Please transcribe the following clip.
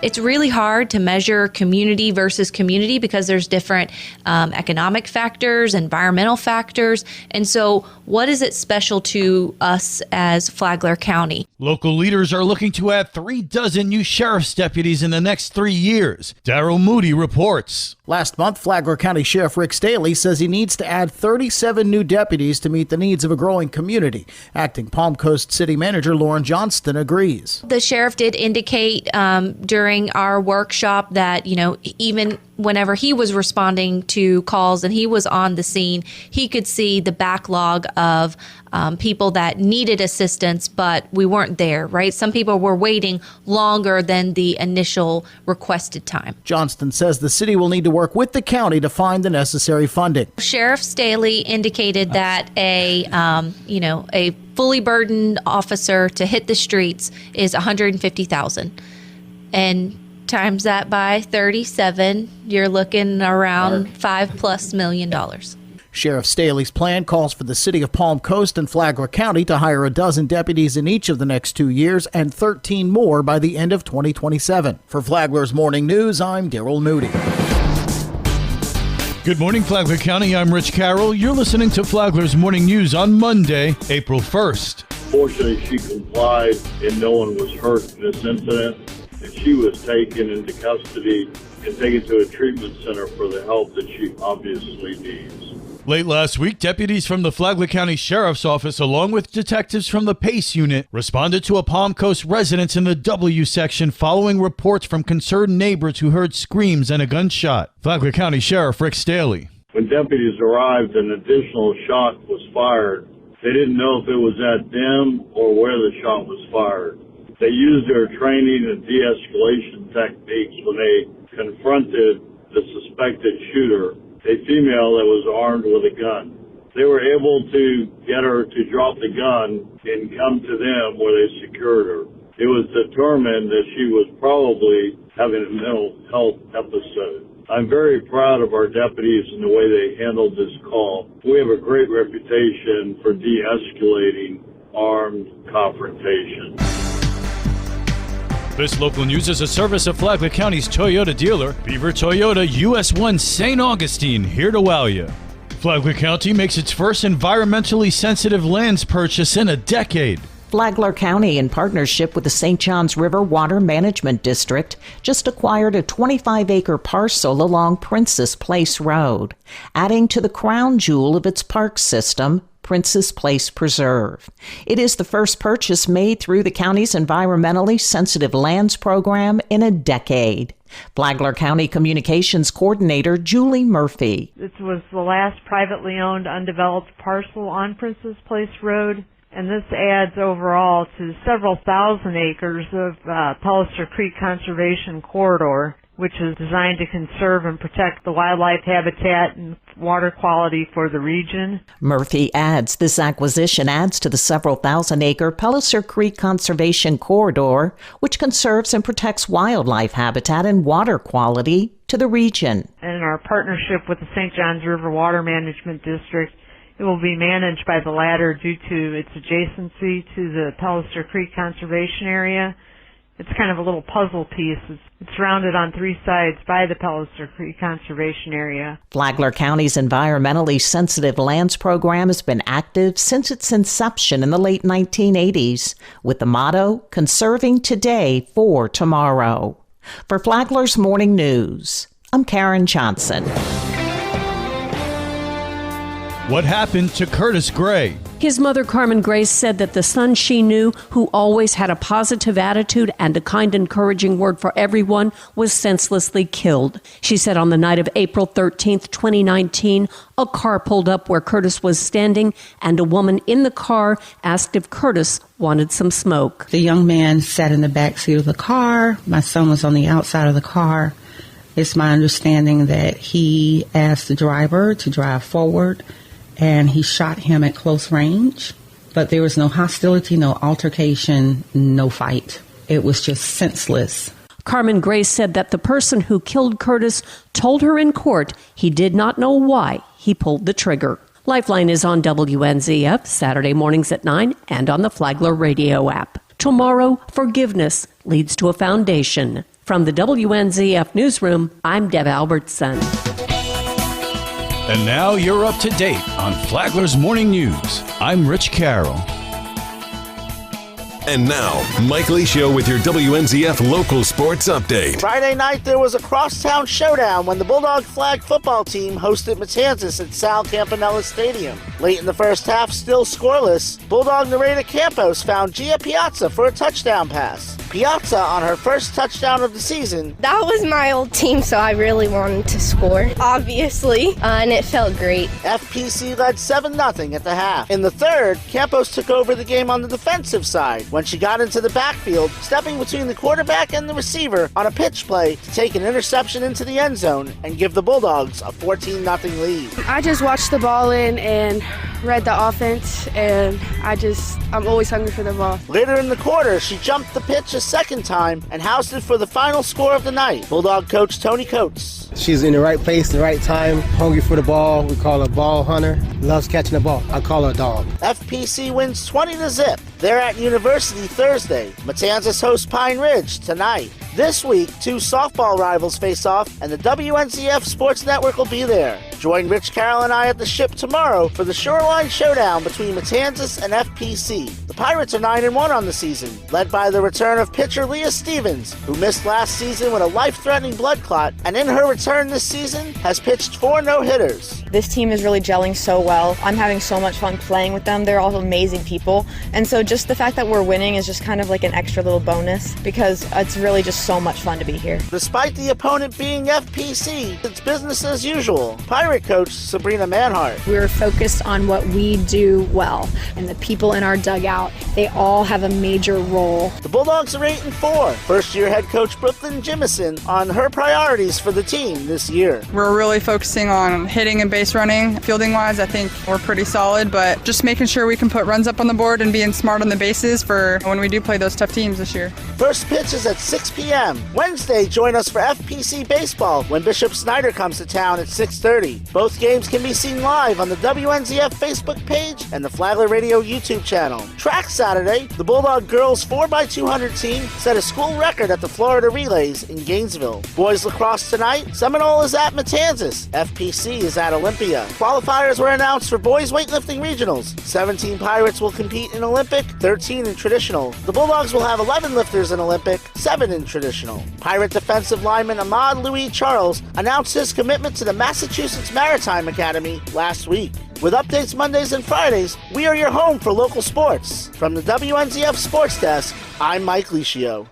It's really hard to measure community versus community because there's different economic factors, environmental factors. And so what is it special to us as Flagler County? Local leaders are looking to add 36 new sheriff's deputies in the next 3 years. Darryl Moody reports. Last month, Flagler County Sheriff Rick Staley says he needs to add 37 new deputies to meet the needs of a growing community. Acting Palm Coast City Manager Lauren Johnston agrees. The sheriff did indicate during our workshop that, even whenever he was responding to calls and he was on the scene, he could see the backlog of people that needed assistance, but we weren't there, right? Some people were waiting longer than the initial requested time. Johnston says the city will need to work with the county to find the necessary funding. Sheriff Staley indicated that a fully burdened officer to hit the streets is $150,000, and times that by 37, you're looking around $5+ million. Sheriff Staley's plan calls for the city of Palm Coast and Flagler County to hire 12 deputies in each of the next 2 years and 13 more by the end of 2027. For Flagler's Morning News, I'm Darryl Moody. Good morning, Flagler County. I'm Rich Carroll. You're listening to Flagler's Morning News on Monday, April 1st. Fortunately, she complied and no one was hurt in this incident. And she was taken into custody and taken to a treatment center for the help that she obviously needs. Late last week, deputies from the Flagler County Sheriff's Office, along with detectives from the PACE unit, responded to a Palm Coast residence in the W section following reports from concerned neighbors who heard screams and a gunshot. Flagler County Sheriff Rick Staley. When deputies arrived, an additional shot was fired. They didn't know if it was at them or where the shot was fired. They used their training and de-escalation techniques when they confronted the suspected shooter, a female that was armed with a gun. They were able to get her to drop the gun and come to them where they secured her. It was determined that she was probably having a mental health episode. I'm very proud of our deputies and the way they handled this call. We have a great reputation for de-escalating armed confrontation. This local news is a service of Flagler County's Toyota dealer, Beaver Toyota, US 1 St. Augustine, here to wow you. Flagler County makes its first environmentally sensitive lands purchase in a decade. Flagler County, in partnership with the St. Johns River Water Management District, just acquired a 25-acre parcel along Princess Place Road, adding to the crown jewel of its park system, Princess Place Preserve. It is the first purchase made through the county's environmentally sensitive lands program in a decade. Flagler County Communications Coordinator Julie Murphy. This was the last privately owned undeveloped parcel on Princess Place Road, and this adds overall to several thousand acres of Pellister Creek Conservation Corridor, which is designed to conserve and protect the wildlife habitat and water quality for the region. Murphy adds this acquisition adds to the several thousand-acre Pellister Creek Conservation Corridor, which conserves and protects wildlife habitat and water quality to the region. And in our partnership with the St. Johns River Water Management District, it will be managed by the latter due to its adjacency to the Pellister Creek Conservation Area. It's kind of a little puzzle piece. It's surrounded on three sides by the Pellister Creek Conservation Area. Flagler County's environmentally sensitive lands program has been active since its inception in the late 1980s, with the motto, Conserving Today for Tomorrow. For Flagler's Morning News, I'm Karen Johnson. What happened to Curtis Gray? His mother, Carmen Grace, said that the son she knew, who always had a positive attitude and a kind, encouraging word for everyone, was senselessly killed. She said on the night of April 13th, 2019, a car pulled up where Curtis was standing, and a woman in the car asked if Curtis wanted some smoke. The young man sat in the back seat of the car. My son was on the outside of the car. It's my understanding that he asked the driver to drive forward, and he shot him at close range. But there was no hostility, no altercation, no fight. It was just senseless. Carmen Grace said that the person who killed Curtis told her in court he did not know why he pulled the trigger. Lifeline is on WNZF Saturday mornings at 9 and on the Flagler radio app. Tomorrow, forgiveness leads to a foundation. From the WNZF Newsroom, I'm Deb Albertson. And now you're up to date on Flagler's Morning News. I'm Rich Carroll. And now, Mike Lee Show with your WNZF local sports update. Friday night, there was a crosstown showdown when the Bulldog flag football team hosted Matanzas at Sal Campanella Stadium. Late in the first half, still scoreless, Bulldog Nareda Campos found Gia Piazza for a touchdown pass. Piazza on her first touchdown of the season. That was my old team, so I really wanted to score, obviously, and it felt great. FPC led 7-0 at the half. In the third, Campos took over the game on the defensive side when she got into the backfield, stepping between the quarterback and the receiver on a pitch play to take an interception into the end zone and give the Bulldogs a 14-0 lead. I just watched the ball in and read the offense, and I'm always hungry for the ball. Later in the quarter, she jumped the pitch a second time and housed it for the final score of the night. Bulldog coach Tony Coates. She's in the right place, the right time, hungry for the ball. We call her ball hunter. Loves catching the ball. I call her a dog. FPC wins 20-0. They're at University Thursday. Matanzas hosts Pine Ridge tonight. This week, two softball rivals face off, and the WNZF Sports Network will be there. Join Rich Carroll and I at the Ship tomorrow for the Shoreline Showdown between Matanzas and FPC. The Pirates are 9-1 on the season, led by the return of pitcher Leah Stevens, who missed last season with a life-threatening blood clot, and in her return this season has pitched 4 no-hitters. This team is really gelling so well. I'm having so much fun playing with them. They're all amazing people. And so just the fact that we're winning is just kind of like an extra little bonus because it's really just so much fun to be here. Despite the opponent being FPC, it's business as usual. Pirate coach Sabrina Manhart. We're focused on what we do well, and the people in our dugout, they all have a major role. The Bulldogs are 8-4. First-year head coach Brooklyn Jimison on her priorities for the team this year. We're really focusing on hitting and base running. Fielding-wise, I think we're pretty solid, but just making sure we can put runs up on the board and being smart on the bases for when we do play those tough teams this year. First pitch is at 6 p.m. Wednesday, join us for FPC Baseball when Bishop Snyder comes to town at 6:30. Both games can be seen live on the WNZF Facebook page and the Flagler Radio YouTube channel. Track Saturday, the Bulldog girls 4x200 team set a school record at the Florida Relays in Gainesville. Boys lacrosse tonight, Seminole is at Matanzas. FPC is at Olympia. Qualifiers were announced for boys weightlifting regionals. 17 Pirates will compete in Olympic, 13 in traditional. The Bulldogs will have 11 lifters in Olympic, 7 in traditional. Pirate defensive lineman Ahmad Louis Charles announced his commitment to the Massachusetts Maritime Academy last week. With updates Mondays and Fridays, we are your home for local sports. From the WNZF Sports Desk, I'm Mike Licio.